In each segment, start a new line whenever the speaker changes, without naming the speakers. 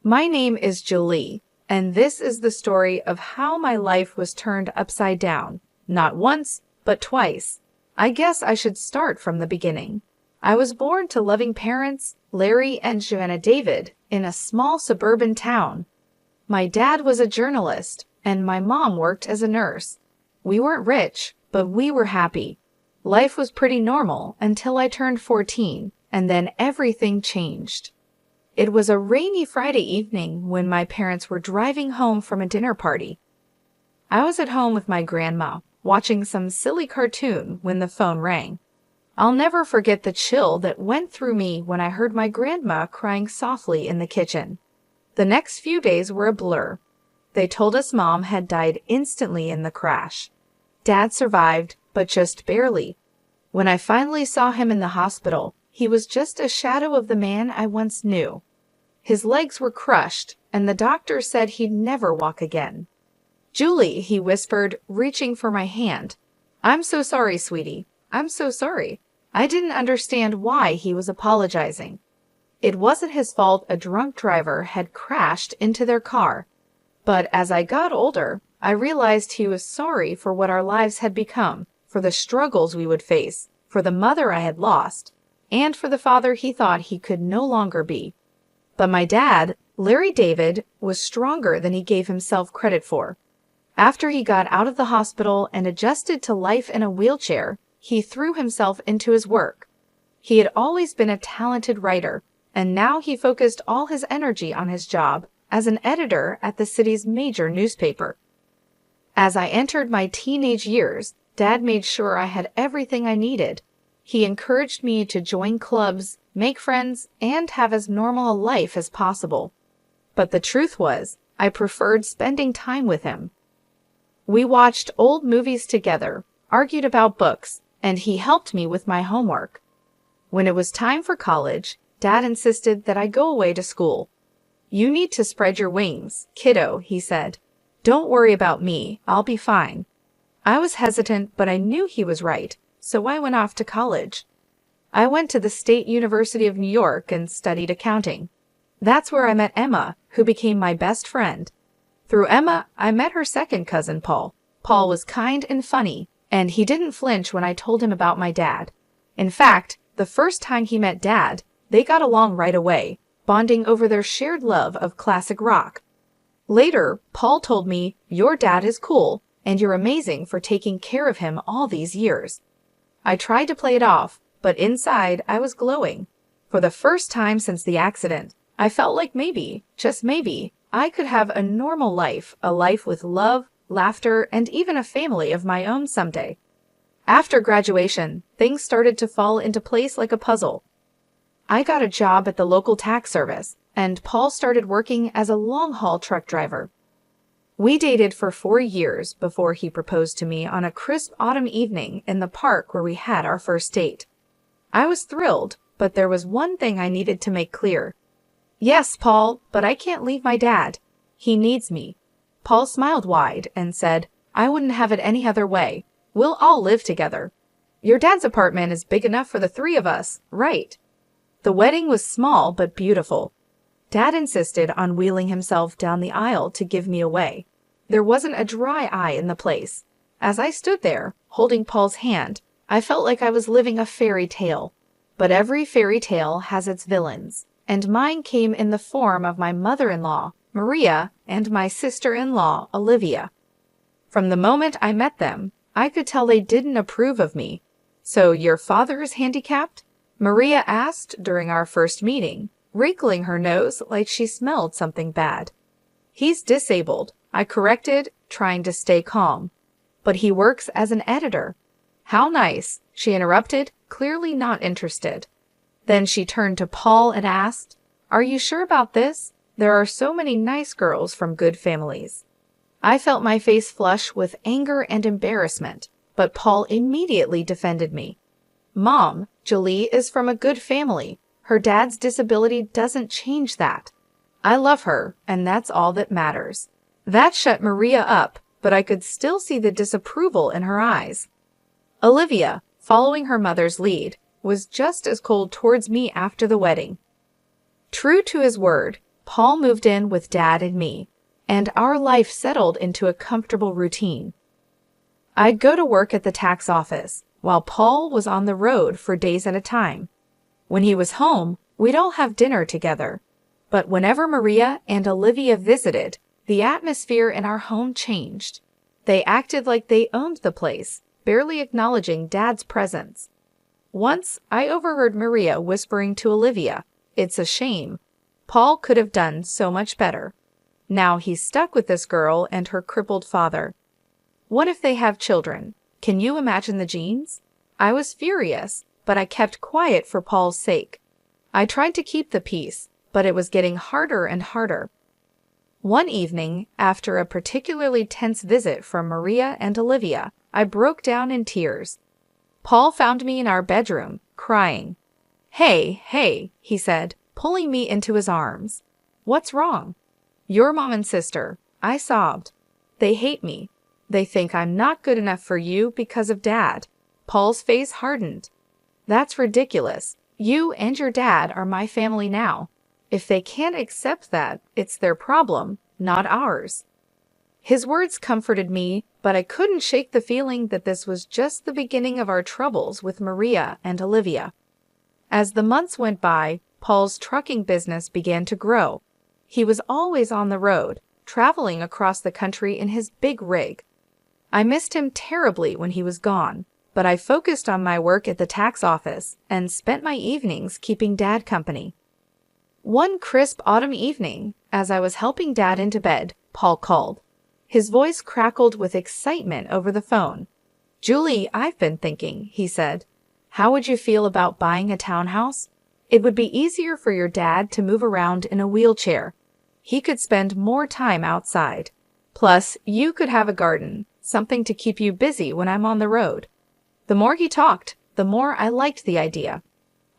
My name is Julie, and this is the story of how my life was turned upside down, not once, but twice. I guess I should start from the beginning. I was born to loving parents, Larry and Joanna David, in a small suburban town. My dad was a journalist, and my mom worked as a nurse. We weren't rich, but we were happy. Life was pretty normal until I turned 14, and then everything changed. It was a rainy Friday evening when my parents were driving home from a dinner party. I was at home with my grandma, watching some silly cartoon when the phone rang. I'll never forget the chill that went through me when I heard my grandma crying softly in the kitchen. The next few days were a blur. They told us Mom had died instantly in the crash. Dad survived, but just barely. When I finally saw him in the hospital, he was just a shadow of the man I once knew. His legs were crushed, and the doctor said he'd never walk again. "Julie," he whispered, reaching for my hand. "I'm so sorry, sweetie. I'm so sorry." I didn't understand why he was apologizing. It wasn't his fault a drunk driver had crashed into their car. But as I got older, I realized he was sorry for what our lives had become, for the struggles we would face, for the mother I had lost, and for the father he thought he could no longer be. But my dad, Larry David, was stronger than he gave himself credit for. After he got out of the hospital and adjusted to life in a wheelchair, he threw himself into his work. He had always been a talented writer, and now he focused all his energy on his job as an editor at the city's major newspaper. As I entered my teenage years, Dad made sure I had everything I needed. He encouraged me to join clubs, make friends, and have as normal a life as possible. But the truth was, I preferred spending time with him. We watched old movies together, argued about books, and he helped me with my homework. When it was time for college, Dad insisted that I go away to school. "You need to spread your wings, kiddo," he said. "Don't worry about me, I'll be fine." I was hesitant, but I knew he was right, so I went off to college. I went to the State University of New York and studied accounting. That's where I met Emma, who became my best friend. Through Emma, I met her second cousin, Paul. Paul was kind and funny, and he didn't flinch when I told him about my dad. In fact, the first time he met Dad, they got along right away, bonding over their shared love of classic rock. Later, Paul told me, "Your dad is cool, and you're amazing for taking care of him all these years." I tried to play it off, but inside I was glowing. For the first time since the accident, I felt like maybe, just maybe, I could have a normal life, a life with love, laughter, and even a family of my own someday. After graduation, things started to fall into place like a puzzle. I got a job at the local tax service, and Paul started working as a long-haul truck driver. We dated for 4 years before he proposed to me on a crisp autumn evening in the park where we had our first date. I was thrilled, but there was one thing I needed to make clear. "Yes, Paul, but I can't leave my dad. He needs me." Paul smiled wide and said, "I wouldn't have it any other way. We'll all live together. Your dad's apartment is big enough for the 3 of us, right?" The wedding was small but beautiful. Dad insisted on wheeling himself down the aisle to give me away. There wasn't a dry eye in the place. As I stood there, holding Paul's hand, I felt like I was living a fairy tale. But every fairy tale has its villains, and mine came in the form of my mother-in-law, Maria, and my sister-in-law, Olivia. From the moment I met them, I could tell they didn't approve of me. "So your father is handicapped?" Maria asked during our first meeting, wrinkling her nose like she smelled something bad. "He's disabled," I corrected, trying to stay calm. "But he works as an editor." "How nice," she interrupted, clearly not interested. Then she turned to Paul and asked, "Are you sure about this? There are so many nice girls from good families." I felt my face flush with anger and embarrassment, but Paul immediately defended me. "Mom, Julie is from a good family. Her dad's disability doesn't change that. I love her, and that's all that matters." That shut Maria up, but I could still see the disapproval in her eyes. Olivia, following her mother's lead, was just as cold towards me after the wedding. True to his word, Paul moved in with Dad and me, and our life settled into a comfortable routine. I'd go to work at the tax office, while Paul was on the road for days at a time. When he was home, we'd all have dinner together. But whenever Maria and Olivia visited, the atmosphere in our home changed. They acted like they owned the place, barely acknowledging Dad's presence. Once, I overheard Maria whispering to Olivia, "It's a shame. Paul could have done so much better. Now he's stuck with this girl and her crippled father. What if they have children? Can you imagine the genes?" I was furious, but I kept quiet for Paul's sake. I tried to keep the peace, but it was getting harder and harder. One evening, after a particularly tense visit from Maria and Olivia, I broke down in tears. Paul found me in our bedroom, crying. Hey, he said, pulling me into his arms. "What's wrong?" "Your mom and sister," I sobbed. "They hate me. They think I'm not good enough for you because of Dad." Paul's face hardened. "That's ridiculous. You and your dad are my family now. If they can't accept that, it's their problem, not ours." His words comforted me, but I couldn't shake the feeling that this was just the beginning of our troubles with Maria and Olivia. As the months went by, Paul's trucking business began to grow. He was always on the road, traveling across the country in his big rig. I missed him terribly when he was gone, but I focused on my work at the tax office and spent my evenings keeping Dad company. One crisp autumn evening, as I was helping Dad into bed, Paul called. His voice crackled with excitement over the phone. "Julie, I've been thinking," he said. "How would you feel about buying a townhouse? It would be easier for your dad to move around in a wheelchair. He could spend more time outside. Plus, you could have a garden, something to keep you busy when I'm on the road." The more he talked, the more I liked the idea.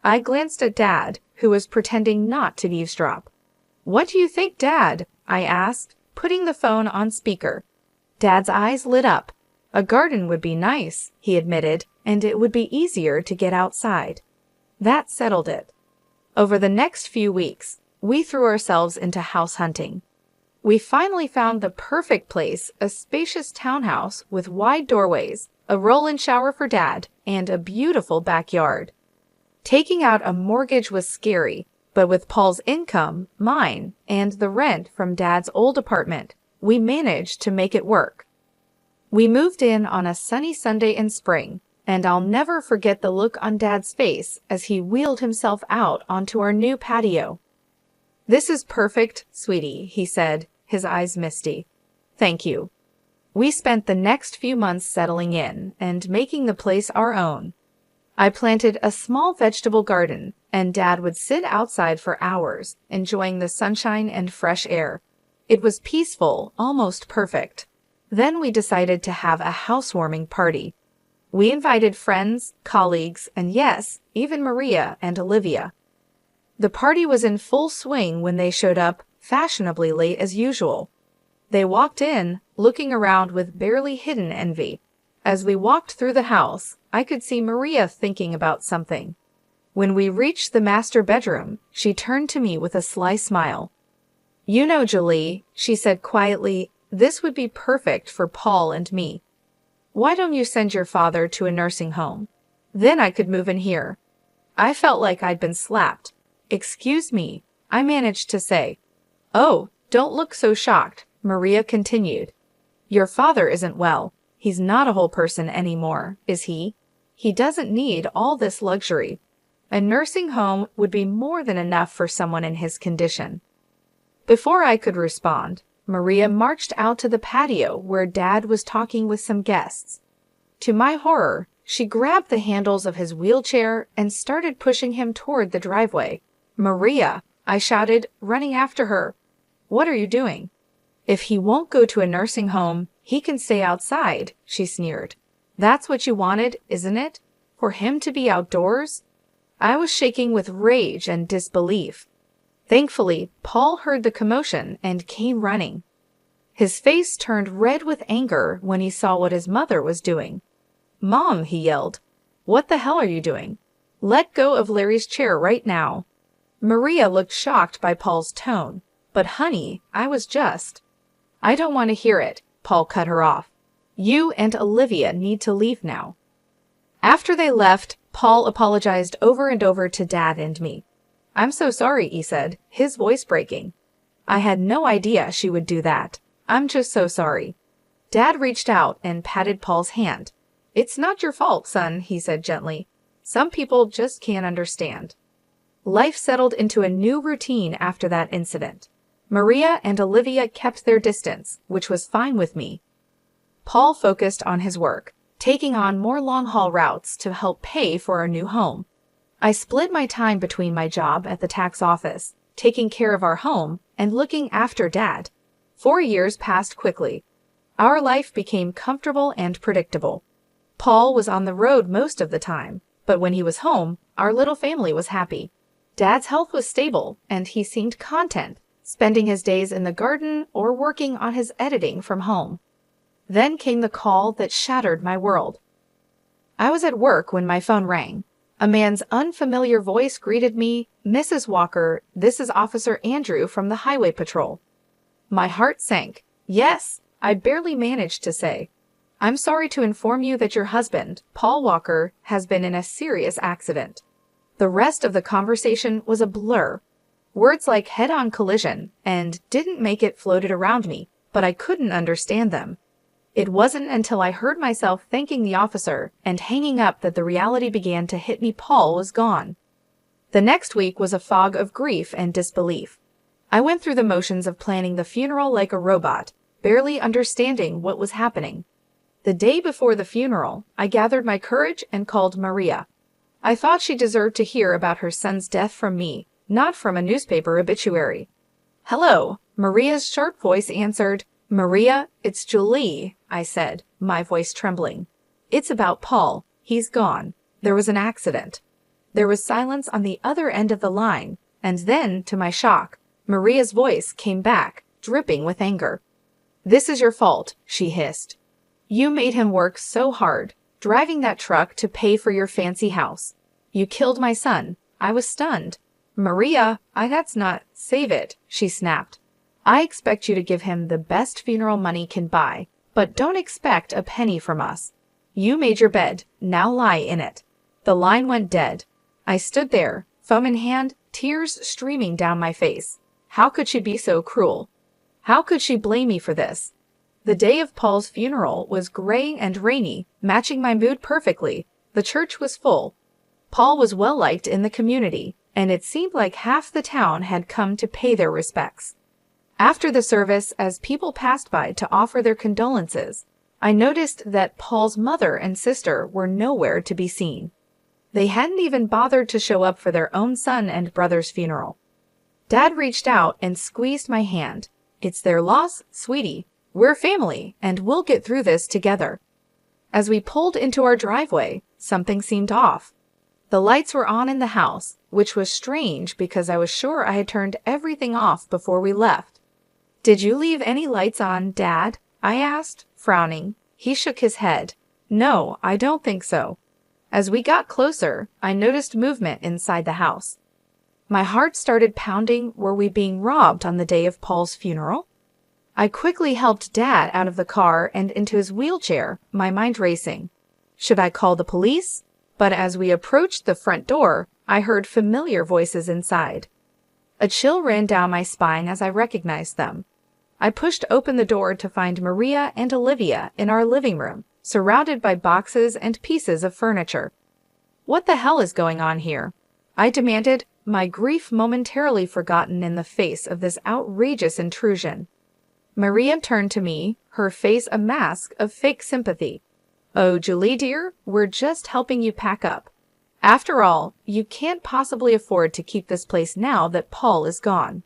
I glanced at Dad, who was pretending not to eavesdrop. "What do you think, Dad?" I asked, putting the phone on speaker. Dad's eyes lit up. "A garden would be nice," he admitted, "and it would be easier to get outside." That settled it. Over the next few weeks, we threw ourselves into house hunting. We finally found the perfect place, a spacious townhouse with wide doorways, a roll-in shower for Dad, and a beautiful backyard. Taking out a mortgage was scary, but with Paul's income, mine, and the rent from Dad's old apartment, we managed to make it work. We moved in on a sunny Sunday in spring, and I'll never forget the look on Dad's face as he wheeled himself out onto our new patio. "This is perfect, sweetie," he said, his eyes misty. "Thank you." We spent the next few months settling in and making the place our own. I planted a small vegetable garden, and Dad would sit outside for hours, enjoying the sunshine and fresh air. It was peaceful, almost perfect. Then we decided to have a housewarming party. We invited friends, colleagues, and yes, even Maria and Olivia. The party was in full swing when they showed up, fashionably late as usual. They walked in, looking around with barely hidden envy. As we walked through the house, I could see Maria thinking about something. When we reached the master bedroom, she turned to me with a sly smile. "You know, Julie," she said quietly, "this would be perfect for Paul and me. Why don't you send your father to a nursing home? Then I could move in here." I felt like I'd been slapped. "Excuse me," I managed to say. "Oh, don't look so shocked," Maria continued. "Your father isn't well. He's not a whole person anymore, is he? He doesn't need all this luxury. A nursing home would be more than enough for someone in his condition." Before I could respond, Maria marched out to the patio where Dad was talking with some guests. To my horror, she grabbed the handles of his wheelchair and started pushing him toward the driveway. "Maria!" I shouted, running after her. "What are you doing?" "If he won't go to a nursing home, he can stay outside," she sneered. "That's what you wanted, isn't it? For him to be outdoors?" I was shaking with rage and disbelief. Thankfully, Paul heard the commotion and came running. His face turned red with anger when he saw what his mother was doing. "Mom," he yelled, "what the hell are you doing? Let go of Larry's chair right now." Maria looked shocked by Paul's tone. But honey, I was just. I don't want to hear it, Paul cut her off. You and Olivia need to leave now. After they left, Paul apologized over and over to Dad and me. I'm so sorry, he said, his voice breaking. I had no idea she would do that. I'm just so sorry. Dad reached out and patted Paul's hand. It's not your fault, son, he said gently. Some people just can't understand. Life settled into a new routine after that incident. Maria and Olivia kept their distance, which was fine with me. Paul focused on his work, taking on more long-haul routes to help pay for our new home. I split my time between my job at the tax office, taking care of our home, and looking after Dad. 4 years passed quickly. Our life became comfortable and predictable. Paul was on the road most of the time, but when he was home, our little family was happy. Dad's health was stable, and he seemed content, spending his days in the garden or working on his editing from home. Then came the call that shattered my world. I was at work when my phone rang. A man's unfamiliar voice greeted me, Mrs. Walker, this is Officer Andrew from the Highway Patrol. My heart sank. Yes, I barely managed to say. I'm sorry to inform you that your husband, Paul Walker, has been in a serious accident. The rest of the conversation was a blur. Words like head-on collision and didn't make it floated around me, but I couldn't understand them. It wasn't until I heard myself thanking the officer and hanging up that the reality began to hit me. Paul was gone. The next week was a fog of grief and disbelief. I went through the motions of planning the funeral like a robot, barely understanding what was happening. The day before the funeral, I gathered my courage and called Maria. I thought she deserved to hear about her son's death from me, not from a newspaper obituary. Hello, Maria's sharp voice answered. Maria, it's Julie, I said, my voice trembling. It's about Paul. He's gone. There was an accident. There was silence on the other end of the line, and then, to my shock, Maria's voice came back, dripping with anger. This is your fault, she hissed. You made him work so hard, driving that truck to pay for your fancy house. You killed my son. I was stunned. Maria, that's not, save it, she snapped. I expect you to give him the best funeral money can buy, but don't expect a penny from us. You made your bed, now lie in it. The line went dead. I stood there, phone in hand, tears streaming down my face. How could she be so cruel? How could she blame me for this? The day of Paul's funeral was gray and rainy, matching my mood perfectly. The church was full. Paul was well liked in the community, and it seemed like half the town had come to pay their respects. After the service, as people passed by to offer their condolences, I noticed that Paul's mother and sister were nowhere to be seen. They hadn't even bothered to show up for their own son and brother's funeral. Dad reached out and squeezed my hand. It's their loss, sweetie. We're family, and we'll get through this together. As we pulled into our driveway, something seemed off. The lights were on in the house, which was strange because I was sure I had turned everything off before we left. Did you leave any lights on, Dad? I asked, frowning. He shook his head. No, I don't think so. As we got closer, I noticed movement inside the house. My heart started pounding. Were we being robbed on the day of Paul's funeral? I quickly helped Dad out of the car and into his wheelchair, my mind racing. Should I call the police? But as we approached the front door, I heard familiar voices inside. A chill ran down my spine as I recognized them. I pushed open the door to find Maria and Olivia in our living room, surrounded by boxes and pieces of furniture. What the hell is going on here? I demanded, my grief momentarily forgotten in the face of this outrageous intrusion. Maria turned to me, her face a mask of fake sympathy. Oh, Julie dear, we're just helping you pack up. After all, you can't possibly afford to keep this place now that Paul is gone.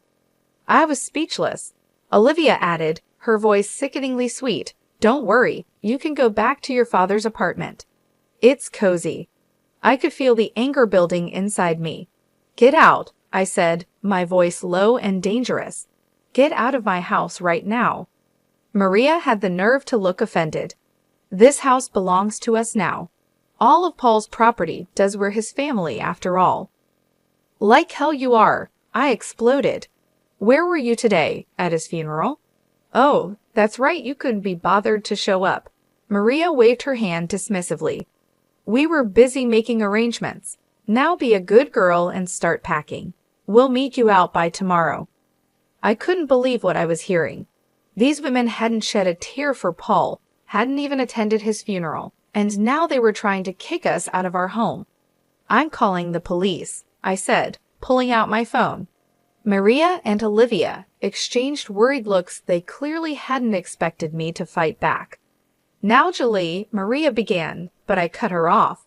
I was speechless. Olivia added, her voice sickeningly sweet, don't worry, you can go back to your father's apartment. It's cozy. I could feel the anger building inside me. Get out, I said, my voice low and dangerous. Get out of my house right now. Maria had the nerve to look offended. This house belongs to us now. All of Paul's property does. We're his family after all. Like hell you are, I exploded. Where were you today? At his funeral? Oh, that's right, you couldn't be bothered to show up. Maria waved her hand dismissively. We were busy making arrangements. Now be a good girl and start packing. We'll meet you out by tomorrow. I couldn't believe what I was hearing. These women hadn't shed a tear for Paul, hadn't even attended his funeral, and now they were trying to kick us out of our home. I'm calling the police, I said, pulling out my phone. Maria and Olivia exchanged worried looks. They clearly hadn't expected me to fight back. Now, Julie, Maria began, but I cut her off.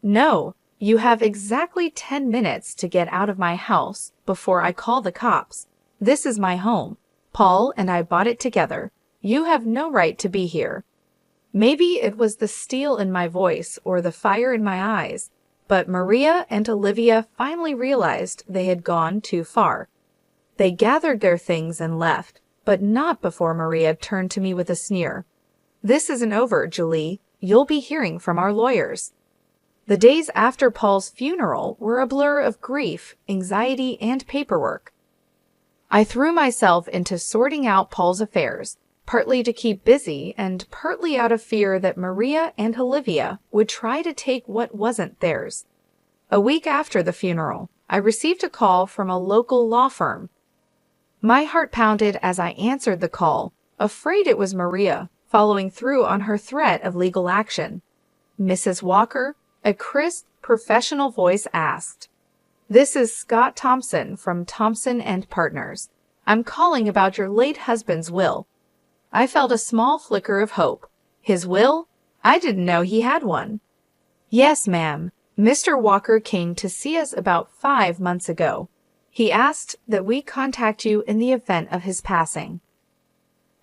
No, you have exactly 10 minutes to get out of my house before I call the cops. This is my home. Paul and I bought it together. You have no right to be here. Maybe it was the steel in my voice or the fire in my eyes, but Maria and Olivia finally realized they had gone too far. They gathered their things and left, but not before Maria turned to me with a sneer. This isn't over, Julie. You'll be hearing from our lawyers. The days after Paul's funeral were a blur of grief, anxiety, and paperwork. I threw myself into sorting out Paul's affairs, partly to keep busy and partly out of fear that Maria and Olivia would try to take what wasn't theirs. A week after the funeral, I received a call from a local law firm. My heart pounded as I answered the call, afraid it was Maria, following through on her threat of legal action. Mrs. Walker, a crisp, professional voice asked. This is Scott Thompson from Thompson and Partners. I'm calling about your late husband's will. I felt a small flicker of hope. His will? I didn't know he had one. Yes, ma'am. Mr. Walker came to see us about 5 months ago. He asked that we contact you in the event of his passing.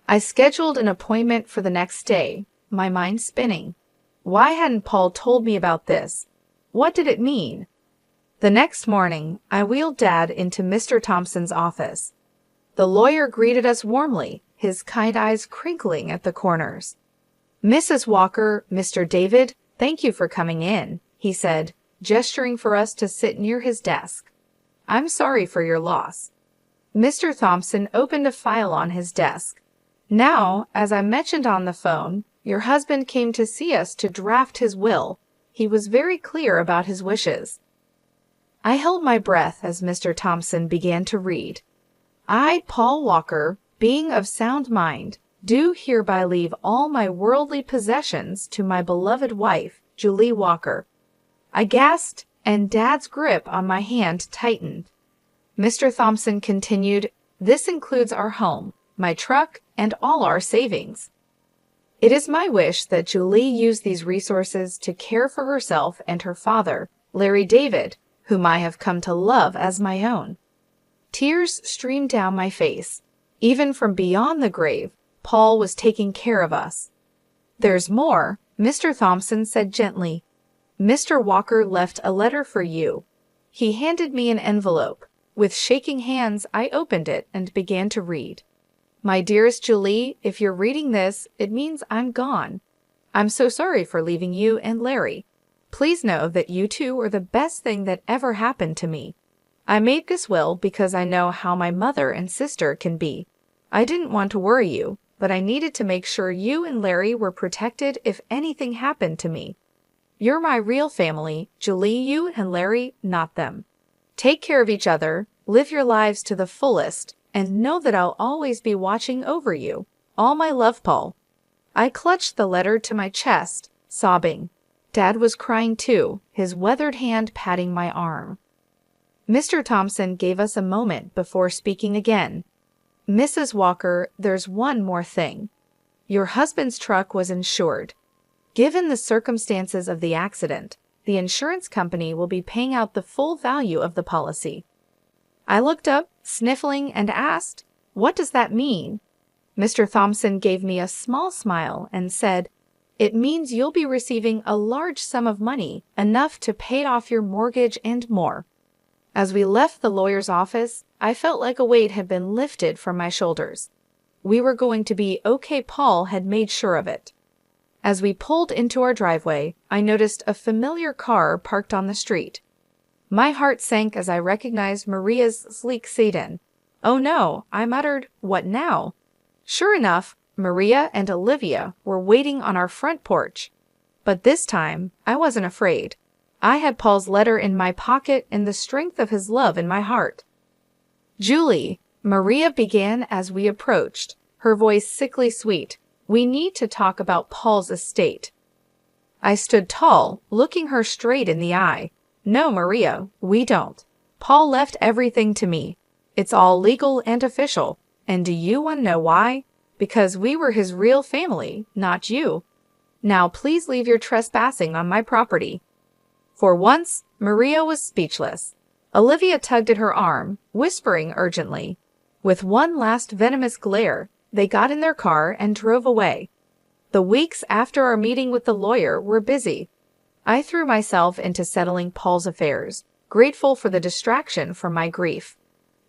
I scheduled an appointment for the next day, my mind spinning. Why hadn't Paul told me about this? What did it mean? The next morning, I wheeled Dad into Mr. Thompson's office. The lawyer greeted us warmly, his kind eyes crinkling at the corners. Mrs. Walker, Mr. David, thank you for coming in, he said, gesturing for us to sit near his desk. I'm sorry for your loss. Mr. Thompson opened a file on his desk. Now, as I mentioned on the phone, your husband came to see us to draft his will. He was very clear about his wishes. I held my breath as Mr. Thompson began to read. I, Paul Walker, being of sound mind, do hereby leave all my worldly possessions to my beloved wife, Julie Walker. I gasped, and Dad's grip on my hand tightened. Mr. Thompson continued, this includes our home, my truck, and all our savings. It is my wish that Julie use these resources to care for herself and her father, Larry David, whom I have come to love as my own. Tears streamed down my face. Even from beyond the grave, Paul was taking care of us. There's more, Mr. Thompson said gently. Mr. Walker left a letter for you. He handed me an envelope. With shaking hands, I opened it and began to read. My dearest Julie, if you're reading this, it means I'm gone. I'm so sorry for leaving you and Larry. Please know that you two are the best thing that ever happened to me. I made this will because I know how my mother and sister can be. I didn't want to worry you, but I needed to make sure you and Larry were protected if anything happened to me. You're my real family, Julie, you and Larry, not them. Take care of each other, live your lives to the fullest, and know that I'll always be watching over you. All my love, Paul. I clutched the letter to my chest, sobbing. Dad was crying too, his weathered hand patting my arm. Mr. Thompson gave us a moment before speaking again. Mrs. Walker, there's one more thing. Your husband's truck was insured. Given the circumstances of the accident, the insurance company will be paying out the full value of the policy. I looked up, sniffling, and asked, what does that mean? Mr. Thompson gave me a small smile and said, it means you'll be receiving a large sum of money, enough to pay off your mortgage and more. As we left the lawyer's office, I felt like a weight had been lifted from my shoulders. We were going to be okay. Paul had made sure of it. As we pulled into our driveway, I noticed a familiar car parked on the street. My heart sank as I recognized Maria's sleek sedan. Oh no, I muttered, what now? Sure enough, Maria and Olivia were waiting on our front porch. But this time, I wasn't afraid. I had Paul's letter in my pocket and the strength of his love in my heart. Julie, Maria began as we approached, her voice sickly sweet. We need to talk about Paul's estate. I stood tall, looking her straight in the eye. No, Maria, we don't. Paul left everything to me. It's all legal and official. And do you want to know why? Because we were his real family, not you. Now please leave your trespassing on my property. For once, Maria was speechless. Olivia tugged at her arm, whispering urgently. With one last venomous glare, they got in their car and drove away. The weeks after our meeting with the lawyer were busy. I threw myself into settling Paul's affairs, grateful for the distraction from my grief.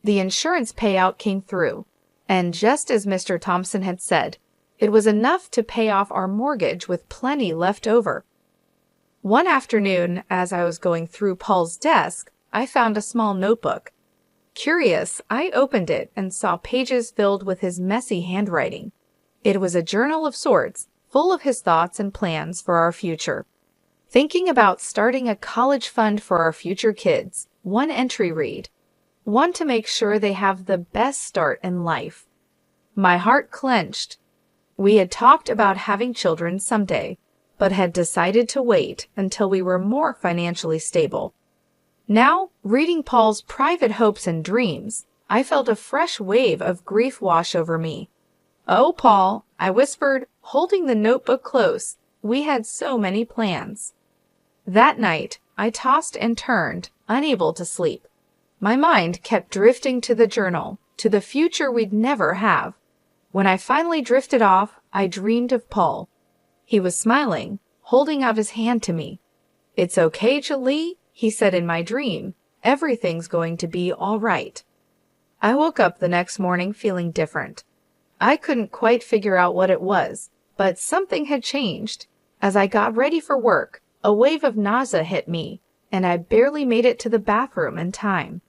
The insurance payout came through, and just as Mr. Thompson had said, it was enough to pay off our mortgage with plenty left over. One afternoon, as I was going through Paul's desk, I found a small notebook. Curious, I opened it and saw pages filled with his messy handwriting. It was a journal of sorts, full of his thoughts and plans for our future. Thinking about starting a college fund for our future kids, one entry read, "Want to make sure they have the best start in life." My heart clenched. We had talked about having children someday, but had decided to wait until we were more financially stable. Now, reading Paul's private hopes and dreams, I felt a fresh wave of grief wash over me. "Oh, Paul," I whispered, holding the notebook close, "we had so many plans." That night, I tossed and turned, unable to sleep. My mind kept drifting to the journal, to the future we'd never have. When I finally drifted off, I dreamed of Paul. He was smiling, holding out his hand to me. "It's okay, Julie," he said in my dream. "Everything's going to be all right." I woke up the next morning feeling different. I couldn't quite figure out what it was, but something had changed. As I got ready for work, a wave of nausea hit me, and I barely made it to the bathroom in time.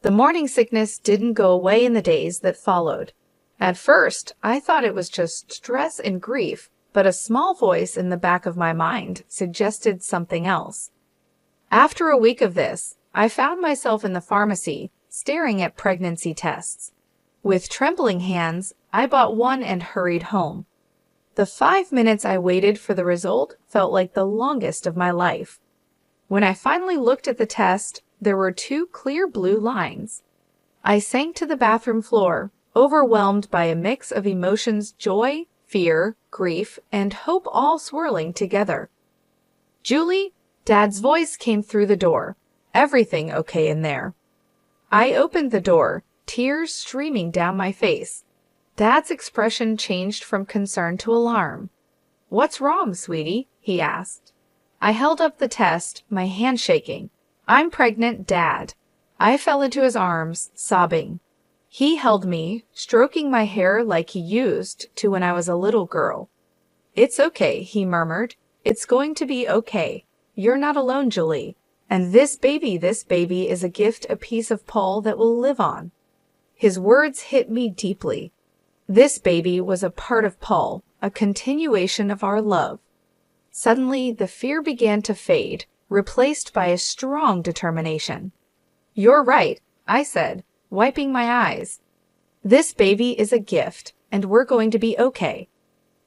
The morning sickness didn't go away in the days that followed. At first, I thought it was just stress and grief, but a small voice in the back of my mind suggested something else. After a week of this, I found myself in the pharmacy, staring at pregnancy tests. With trembling hands, I bought one and hurried home. The 5 minutes I waited for the result felt like the longest of my life. When I finally looked at the test, there were 2 clear blue lines. I sank to the bathroom floor, overwhelmed by a mix of emotions: joy, fear, grief, and hope all swirling together. "Julie," Dad's voice came through the door. "Everything okay in there?" I opened the door, tears streaming down my face. Dad's expression changed from concern to alarm. "What's wrong, sweetie?" he asked. I held up the test, my hand shaking. "I'm pregnant, Dad." I fell into his arms, sobbing. He held me, stroking my hair like he used to when I was a little girl. "It's okay," he murmured. "It's going to be okay. You're not alone, Julie. And this baby is a gift, a piece of Paul that will live on." His words hit me deeply. This baby was a part of Paul, a continuation of our love. Suddenly, the fear began to fade, replaced by a strong determination. "You're right," I said, wiping my eyes. "This baby is a gift, and we're going to be okay."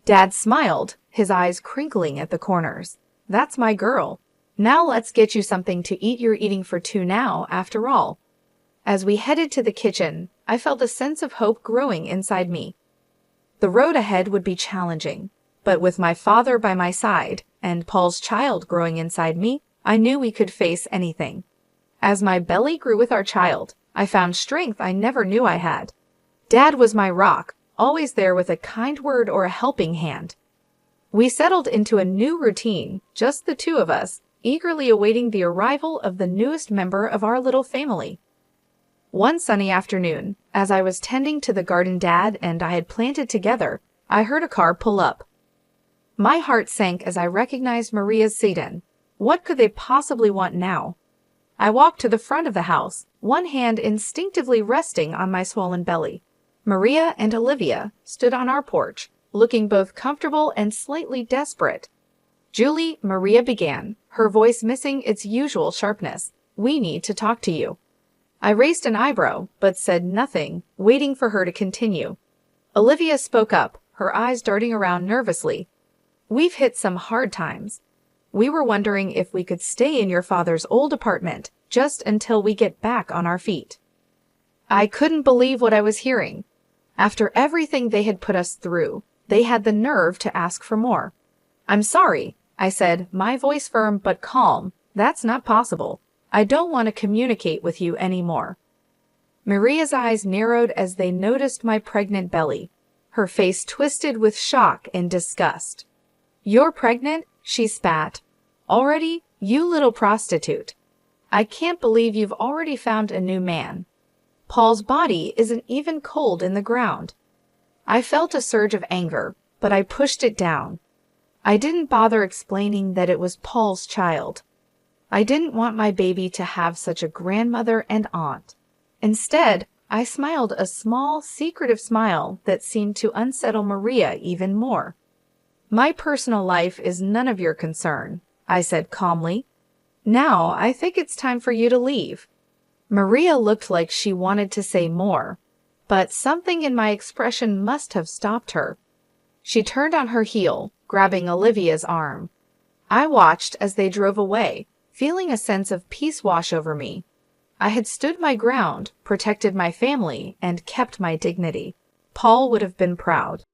Dad smiled, his eyes crinkling at the corners. "That's my girl. Now let's get you something to eat. You're eating for 2 now, after all." As we headed to the kitchen, I felt a sense of hope growing inside me. The road ahead would be challenging, but with my father by my side and Paul's child growing inside me, I knew we could face anything. As my belly grew with our child, I found strength I never knew I had. Dad was my rock, always there with a kind word or a helping hand. We settled into a new routine, just the 2 of us, eagerly awaiting the arrival of the newest member of our little family. One sunny afternoon, as I was tending to the garden Dad and I had planted together, I heard a car pull up. My heart sank as I recognized Maria's sedan. What could they possibly want now? I walked to the front of the house, one hand instinctively resting on my swollen belly. Maria and Olivia stood on our porch, looking both comfortable and slightly desperate. "Julie," Maria began, her voice missing its usual sharpness, "we need to talk to you." I raised an eyebrow, but said nothing, waiting for her to continue. Olivia spoke up, her eyes darting around nervously. "We've hit some hard times. We were wondering if we could stay in your father's old apartment just until we get back on our feet." I couldn't believe what I was hearing. After everything they had put us through, they had the nerve to ask for more. "I'm sorry," I said, my voice firm but calm. "That's not possible. I don't want to communicate with you anymore." Maria's eyes narrowed as they noticed my pregnant belly. Her face twisted with shock and disgust. "You're pregnant?" she spat. "Already? You little prostitute. I can't believe you've already found a new man. Paul's body isn't even cold in the ground." I felt a surge of anger, but I pushed it down. I didn't bother explaining that it was Paul's child. I didn't want my baby to have such a grandmother and aunt. Instead, I smiled a small, secretive smile that seemed to unsettle Maria even more. "My personal life is none of your concern," I said calmly. "Now I think it's time for you to leave." Maria looked like she wanted to say more, but something in my expression must have stopped her. She turned on her heel, grabbing Olivia's arm. I watched as they drove away, feeling a sense of peace wash over me. I had stood my ground, protected my family, and kept my dignity. Paul would have been proud.